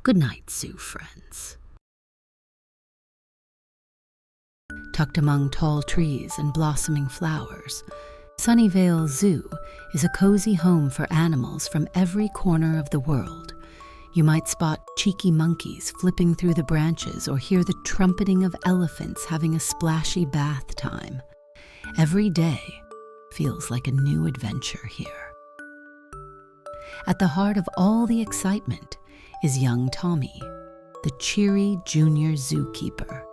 Goodnight Zoo, friends. Tucked among tall trees and blossoming flowers, Sunnyvale Zoo is a cozy home for animals from every corner of the world. You might spot cheeky monkeys flipping through the branches or hear the trumpeting of elephants having a splashy bath time. Every day feels like a new adventure here. At the heart of all the excitement is young Tommy, the cheery junior zookeeper.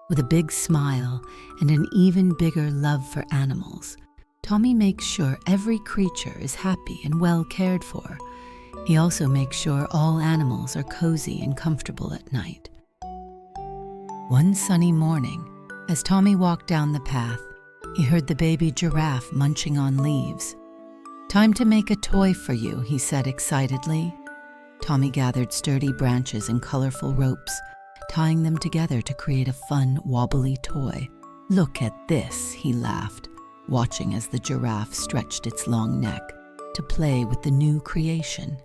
With a big smile and an even bigger love for animals, Tommy makes sure every creature is happy and well cared for. He also makes sure all animals are cozy and comfortable at night. One sunny morning, as Tommy walked down the path, he heard the baby giraffe munching on leaves. "Time to make a toy for you," he said excitedly. Tommy gathered sturdy branches and colorful ropes, tying them together to create a fun, wobbly toy. "Look at this," he laughed, watching as the giraffe stretched its long neck to play with the new creation.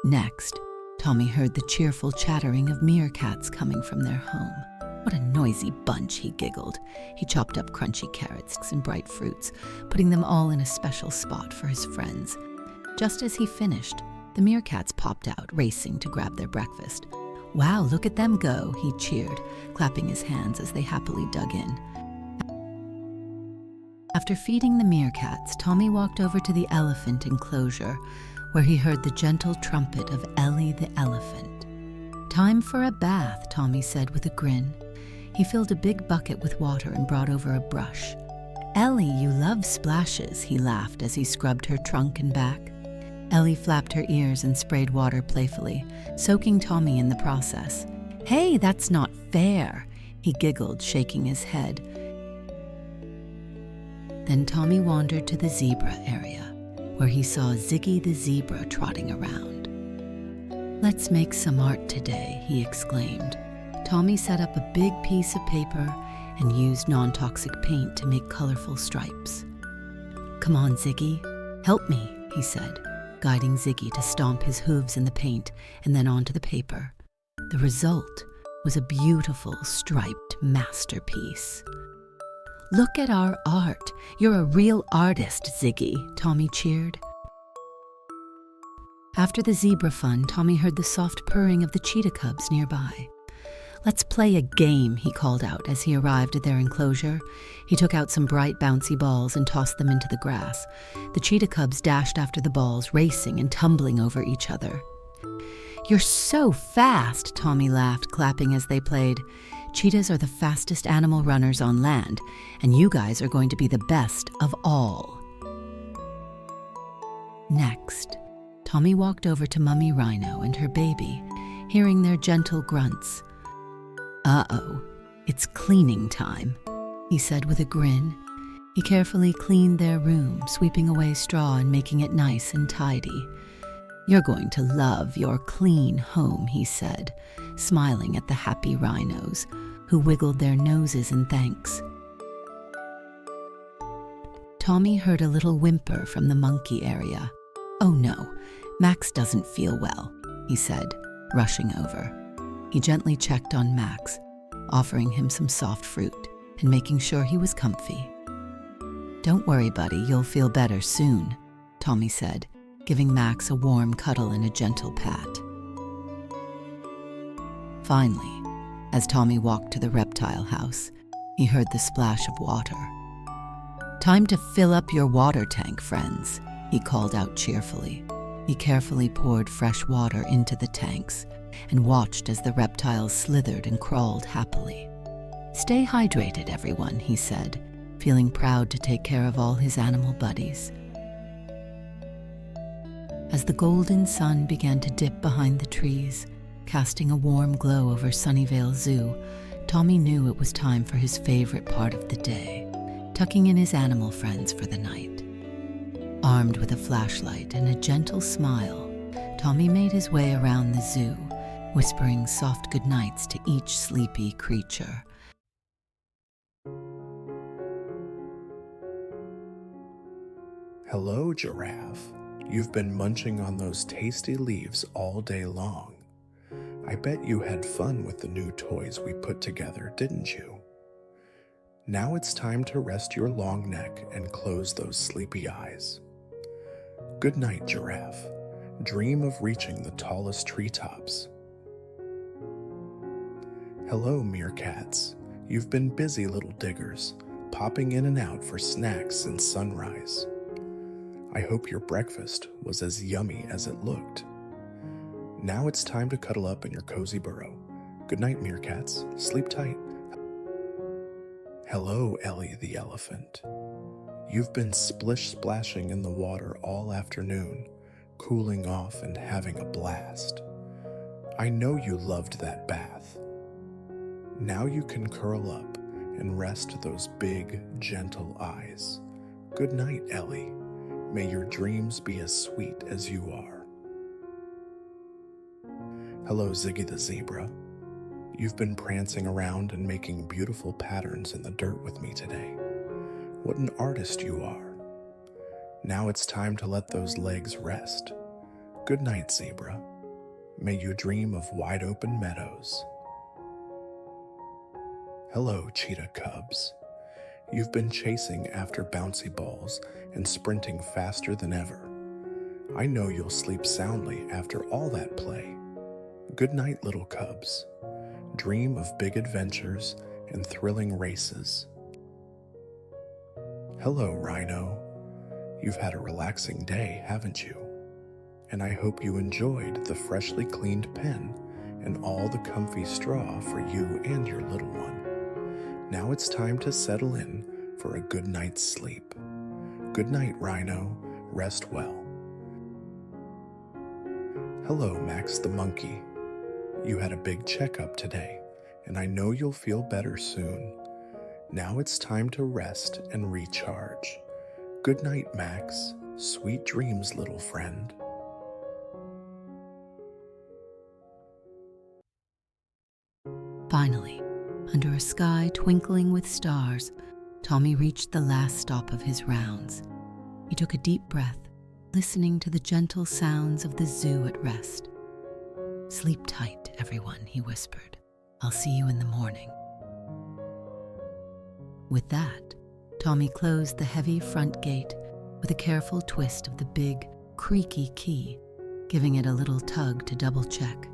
Next, Tommy heard the cheerful chattering of meerkats coming from their home. "What a noisy bunch," he giggled. He chopped up crunchy carrots and bright fruits, putting them all in a special spot for his friends. Just as he finished, the meerkats popped out, racing to grab their breakfast. "Wow, look at them go," he cheered, clapping his hands as they happily dug in. After feeding the meerkats, Tommy walked over to the elephant enclosure, where he heard the gentle trumpet of Ellie the Elephant. "Time for a bath," Tommy said with a grin. He filled a big bucket with water and brought over a brush. "Ellie, you love splashes," he laughed as he scrubbed her trunk and back. Ellie flapped her ears and sprayed water playfully, soaking Tommy in the process. "Hey, that's not fair," he giggled, shaking his head. Then Tommy wandered to the zebra area, where he saw Ziggy the zebra trotting around. "Let's make some art today," he exclaimed. Tommy set up a big piece of paper and used non-toxic paint to make colorful stripes. "Come on, Ziggy, help me," he said, guiding Ziggy to stomp his hooves in the paint and then onto the paper. The result was a beautiful striped masterpiece. "Look at our art. You're a real artist, Ziggy," Tommy cheered. After the zebra fun, Tommy heard the soft purring of the cheetah cubs nearby. "Let's play a game," he called out as he arrived at their enclosure. He took out some bright, bouncy balls and tossed them into the grass. The cheetah cubs dashed after the balls, racing and tumbling over each other. "You're so fast," Tommy laughed, clapping as they played. "Cheetahs are the fastest animal runners on land, and you guys are going to be the best of all." Next, Tommy walked over to Mummy Rhino and her baby, hearing their gentle grunts. "Uh-oh, it's cleaning time," he said with a grin. He carefully cleaned their room, sweeping away straw and making it nice and tidy. "You're going to love your clean home," he said, smiling at the happy rhinos, who wiggled their noses in thanks. Tommy heard a little whimper from the monkey area. "Oh no, Max doesn't feel well," he said, rushing over. He gently checked on Max, offering him some soft fruit and making sure he was comfy. "Don't worry, buddy, you'll feel better soon," Tommy said, giving Max a warm cuddle and a gentle pat. Finally, as Tommy walked to the reptile house, he heard the splash of water. "Time to fill up your water tank, friends," he called out cheerfully. He carefully poured fresh water into the tanks and watched as the reptiles slithered and crawled happily. "Stay hydrated, everyone," he said, feeling proud to take care of all his animal buddies. As the golden sun began to dip behind the trees, casting a warm glow over Sunnyvale Zoo, Tommy knew it was time for his favorite part of the day, tucking in his animal friends for the night. Armed with a flashlight and a gentle smile, Tommy made his way around the zoo, whispering soft goodnights to each sleepy creature. "Hello, giraffe. You've been munching on those tasty leaves all day long. I bet you had fun with the new toys we put together, didn't you? Now it's time to rest your long neck and close those sleepy eyes. Good night, giraffe. Dream of reaching the tallest treetops. Hello, meerkats. You've been busy little diggers, popping in and out for snacks and sunrise. I hope your breakfast was as yummy as it looked. Now it's time to cuddle up in your cozy burrow. Good night, meerkats. Sleep tight. Hello, Ellie the Elephant. You've been splish-splashing in the water all afternoon, cooling off and having a blast. I know you loved that bath. Now you can curl up and rest those big, gentle eyes. Good night, Ellie. May your dreams be as sweet as you are. Hello, Ziggy the Zebra. You've been prancing around and making beautiful patterns in the dirt with me today. What an artist you are. Now it's time to let those legs rest. Good night, Zebra. May you dream of wide open meadows. Hello, cheetah cubs. You've been chasing after bouncy balls and sprinting faster than ever. I know you'll sleep soundly after all that play. Good night, little cubs. Dream of big adventures and thrilling races. Hello, rhino. You've had a relaxing day, haven't you? And I hope you enjoyed the freshly cleaned pen and all the comfy straw for you and your little one. Now it's time to settle in for a good night's sleep. Good night, rhino. Rest well. Hello, Max the monkey. You had a big checkup today, and I know you'll feel better soon. Now it's time to rest and recharge. Good night, Max. Sweet dreams, little friend. Finally, under a sky twinkling with stars, Tommy reached the last stop of his rounds. He took a deep breath, listening to the gentle sounds of the zoo at rest. "Sleep tight, everyone," he whispered. "I'll see you in the morning." With that, Tommy closed the heavy front gate with a careful twist of the big, creaky key, giving it a little tug to double-check.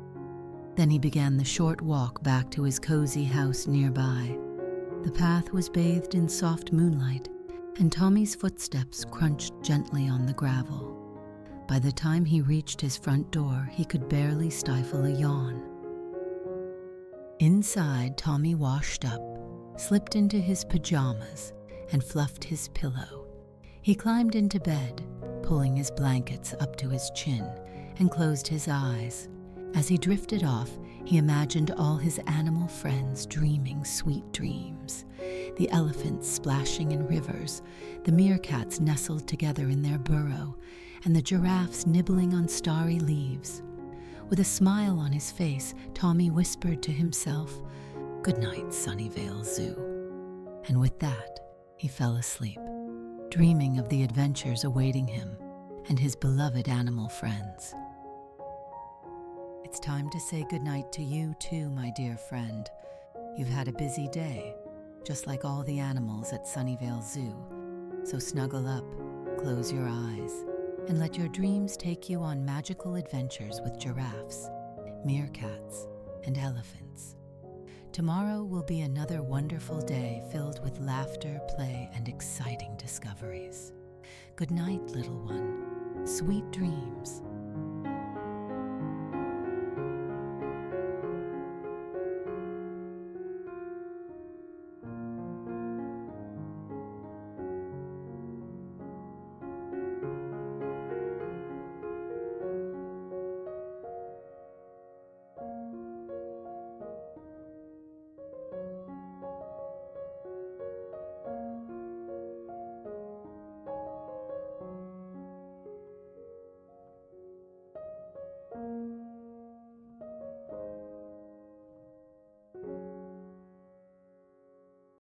Then he began the short walk back to his cozy house nearby. The path was bathed in soft moonlight, and Tommy's footsteps crunched gently on the gravel. By the time he reached his front door, he could barely stifle a yawn. Inside, Tommy washed up, slipped into his pajamas, and fluffed his pillow. He climbed into bed, pulling his blankets up to his chin, and closed his eyes. As he drifted off, he imagined all his animal friends dreaming sweet dreams. The elephants splashing in rivers, the meerkats nestled together in their burrow, and the giraffes nibbling on starry leaves. With a smile on his face, Tommy whispered to himself, "Good night, Sunnyvale Zoo." And with that, he fell asleep, dreaming of the adventures awaiting him and his beloved animal friends. It's time to say goodnight to you too, my dear friend. You've had a busy day, just like all the animals at Sunnyvale Zoo. So snuggle up, close your eyes, and let your dreams take you on magical adventures with giraffes, meerkats, and elephants. Tomorrow will be another wonderful day filled with laughter, play, and exciting discoveries. Good night, little one. Sweet dreams.